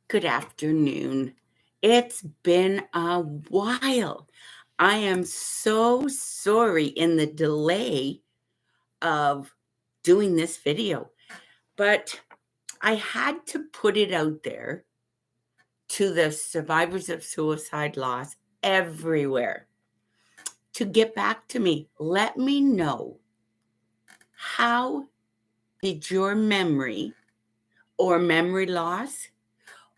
Good afternoon. It's been a while. I am so sorry in the delay of doing this video, but I had to put it out there to the survivors of suicide loss everywhere to get back to me. Let me know, how did your memory or memory loss,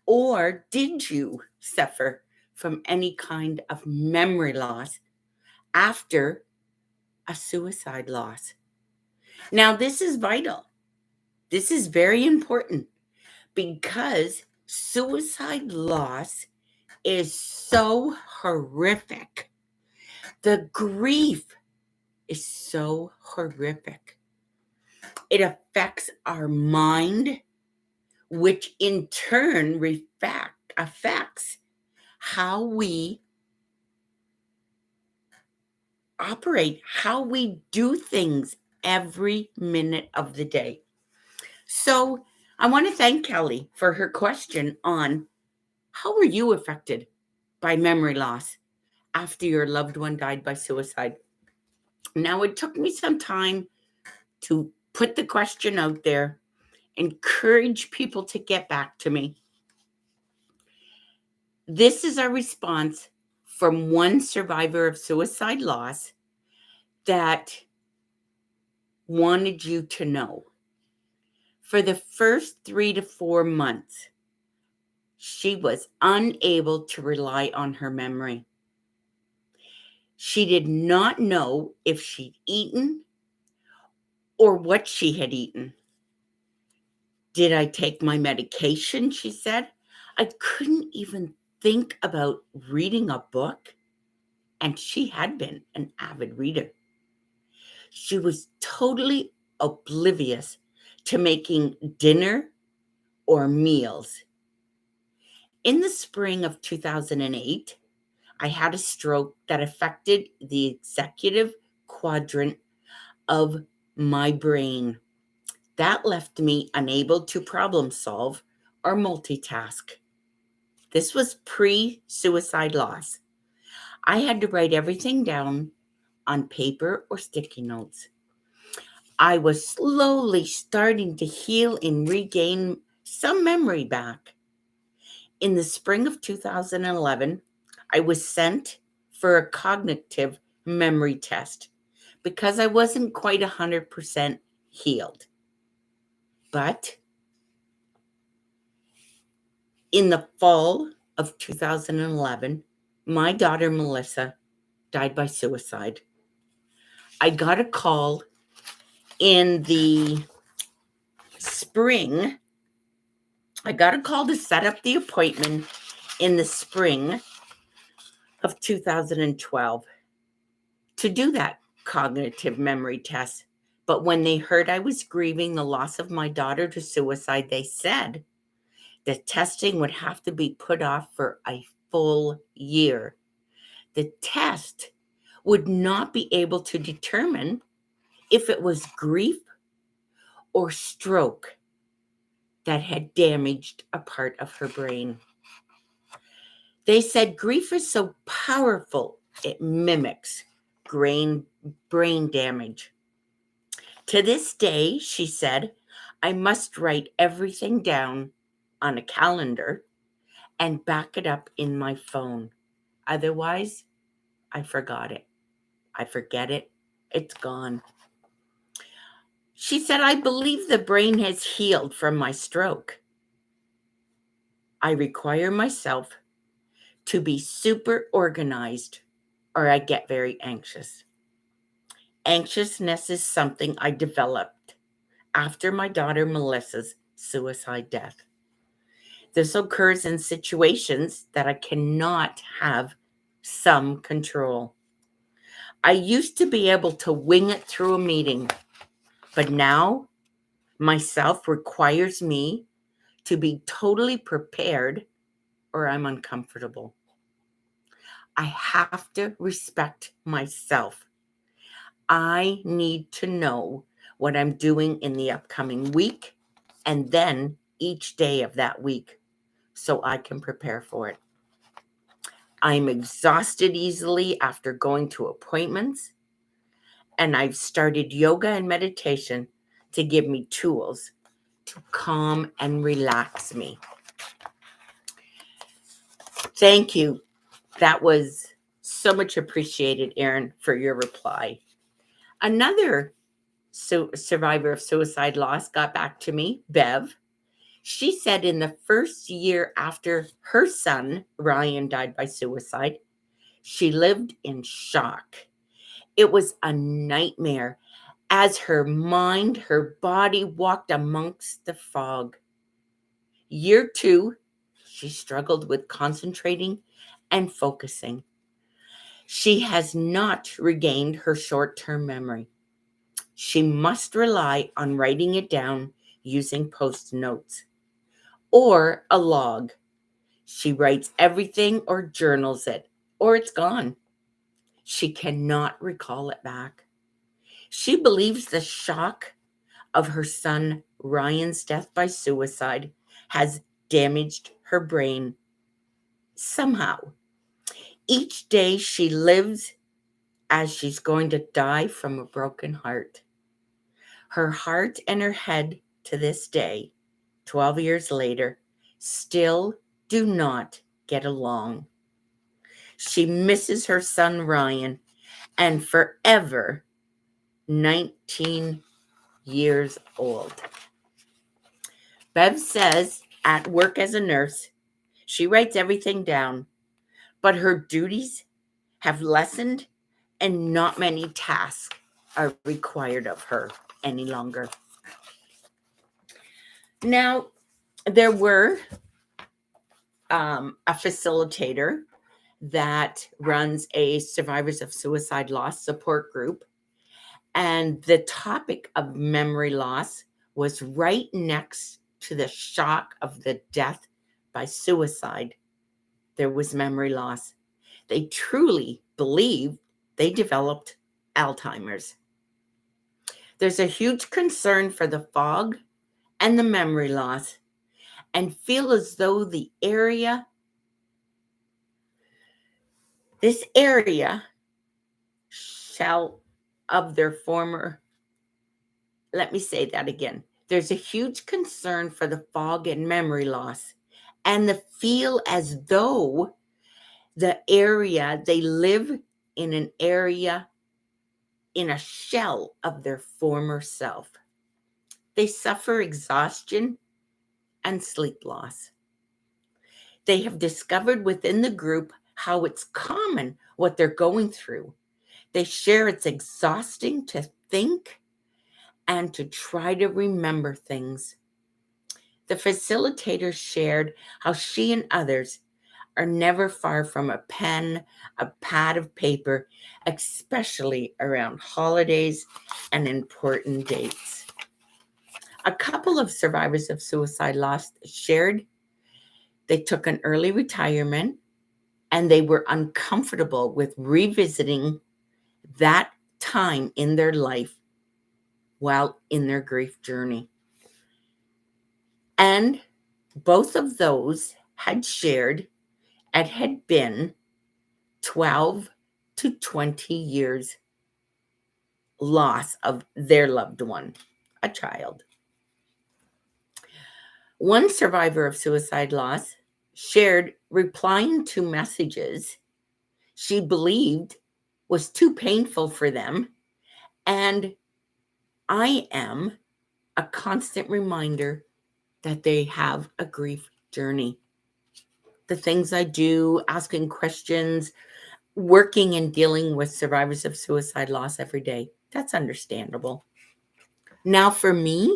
or did you suffer from any kind of memory loss after a suicide loss? Now, this is vital. This is very important because suicide loss is so horrific. The grief is so horrific. It affects our mind, which in turn affects how we operate, how we do things every minute of the day. So I want to thank Kelly for her question on how were you affected by memory loss after your loved one died by suicide? Now, it took me some time to put the question out there, encourage people to get back to me. This is a response from one survivor of suicide loss that wanted you to know. For the first 3 to 4 months, she was unable to rely on her memory. She did not know if she'd eaten or what she had eaten. Did I take my medication? She said. I couldn't even think about reading a book, and she had been an avid reader. She was totally oblivious to making dinner or meals. In the spring of 2008, I had a stroke that affected the executive quadrant of my brain. That left me unable to problem solve or multitask. This was pre-suicide loss. I had to write everything down on paper or sticky notes. I was slowly starting to heal and regain some memory back. In the spring of 2011, I was sent for a cognitive memory test because I wasn't quite 100% healed. But in the fall of 2011, my daughter Melissa died by suicide. I got a call in the spring. I got a call to set up the appointment in the spring of 2012 to do that cognitive memory test. But when they heard I was grieving the loss of my daughter to suicide, they said the testing would have to be put off for a full year. The test would not be able to determine if it was grief or stroke that had damaged a part of her brain. They said grief is so powerful, it mimics brain damage. To this day, she said, I must write everything down on a calendar and back it up in my phone. Otherwise, I forgot it. I forget it. It's gone. She said, I believe the brain has healed from my stroke. I require myself to be super organized or I get very anxious. Anxiousness is something I developed after my daughter Melissa's suicide death. This occurs in situations that I cannot have some control. I used to be able to wing it through a meeting, but now myself requires me to be totally prepared or I'm uncomfortable. I have to respect myself. I need to know what I'm doing in the upcoming week and then each day of that week so I can prepare for it. I'm exhausted easily after going to appointments, and I've started yoga and meditation to give me tools to calm and relax me. Thank you. That was so much appreciated, Erin, for your reply. Another survivor of suicide loss got back to me, Bev. She said in the first year after her son, Ryan, died by suicide, she lived in shock. It was a nightmare as her mind, her body walked amongst the fog. Year 2, she struggled with concentrating and focusing. She has not regained her short term memory. She must rely on writing it down using post notes or a log. She writes everything or journals it, or it's gone. She cannot recall it back. She believes the shock of her son Ryan's death by suicide has damaged her brain somehow. Each day she lives as she's going to die from a broken heart. Her heart and her head to this day, 12 years later, still do not get along. She misses her son Ryan and forever 19 years old. Bev says at work as a nurse, she writes everything down, but her duties have lessened and not many tasks are required of her any longer. Now, there were a facilitator that runs a survivors of suicide loss support group, and the topic of memory loss was right next to the shock of the death by suicide. There was memory loss. They truly believe they developed Alzheimer's. There's a huge concern for the fog and the memory loss, and feel as though this area shall of their former, let me say that again. There's a huge concern for the fog and memory loss, and the feel as though the area they live in an area in a shell of their former self. They suffer exhaustion and sleep loss. They have discovered within the group how it's common what they're going through. They share it's exhausting to think and to try to remember things. The facilitator shared how she and others are never far from a pen, a pad of paper, especially around holidays and important dates. A couple of survivors of suicide loss shared they took an early retirement and they were uncomfortable with revisiting that time in their life while in their grief journey. And both of those had shared it had been 12 to 20 years loss of their loved one, a child. One survivor of suicide loss shared replying to messages she believed was too painful for them, and I am a constant reminder that they have a grief journey. The things I do, asking questions, working and dealing with survivors of suicide loss every day, that's understandable. Now, for me,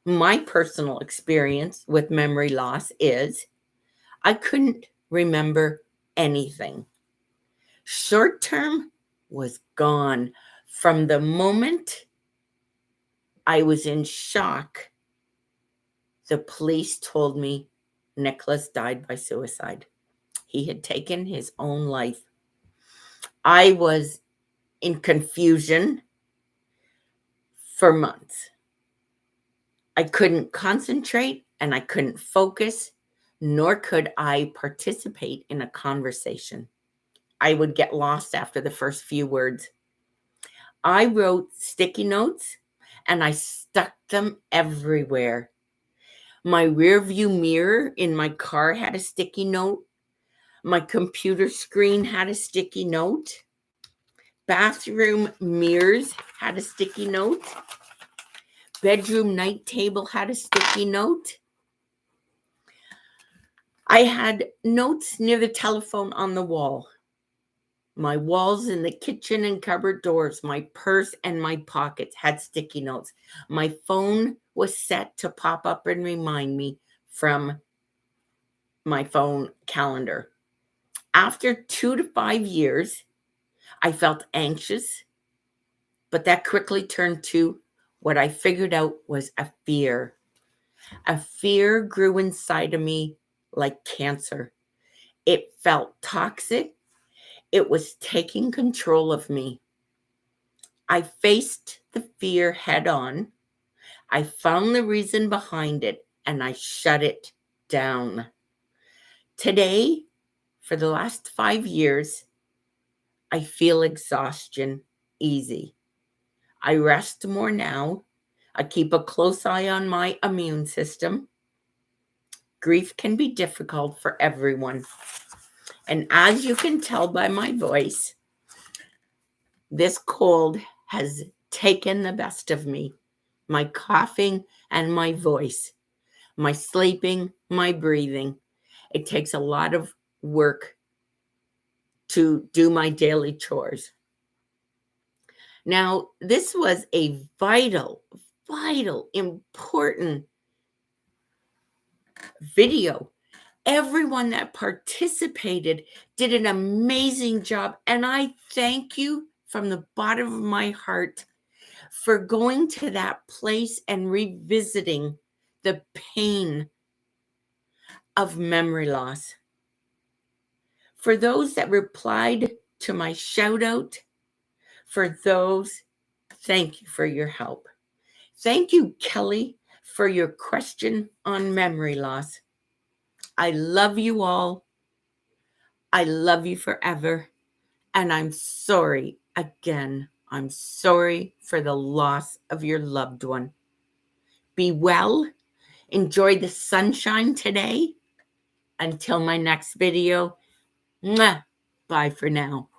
my personal experience with memory loss is I couldn't remember anything. Short term was gone from the moment I was in shock. The police told me Nicholas died by suicide. He had taken his own life. I was in confusion for months. I couldn't concentrate and I couldn't focus nor could I participate in a conversation. I would get lost after the first few words. I wrote sticky notes and I stuck them everywhere. My rear view mirror in my car had a sticky note. My computer screen had a sticky note. Bathroom mirrors had a sticky note. Bedroom night table had a sticky note. I had notes near the telephone on the wall. My walls in the kitchen and cupboard doors, my purse and my pockets had sticky notes. My phone was set to pop up and remind me from my phone calendar. After 2 to 5 years, I felt anxious, but that quickly turned to what I figured out was a fear. A fear grew inside of me like cancer. It felt toxic. It was taking control of me. I faced the fear head on. I found the reason behind it and I shut it down. Today, for the last 5 years, I feel exhaustion easy. I rest more now. I keep a close eye on my immune system. Grief can be difficult for everyone. And as you can tell by my voice, this cold has taken the best of me. My coughing and my voice, my sleeping, my breathing. It takes a lot of work to do my daily chores. Now, this was a vital, important video. Everyone that participated did an amazing job. And I thank you from the bottom of my heart for going to that place and revisiting the pain of memory loss. For those that replied to my shout out, for those, thank you for your help. Thank you, Kelly, for your question on memory loss. I love you all. I love you forever. And I'm sorry again. I'm sorry for the loss of your loved one. Be well. Enjoy the sunshine today. Until my next video. Mwah. Bye for now.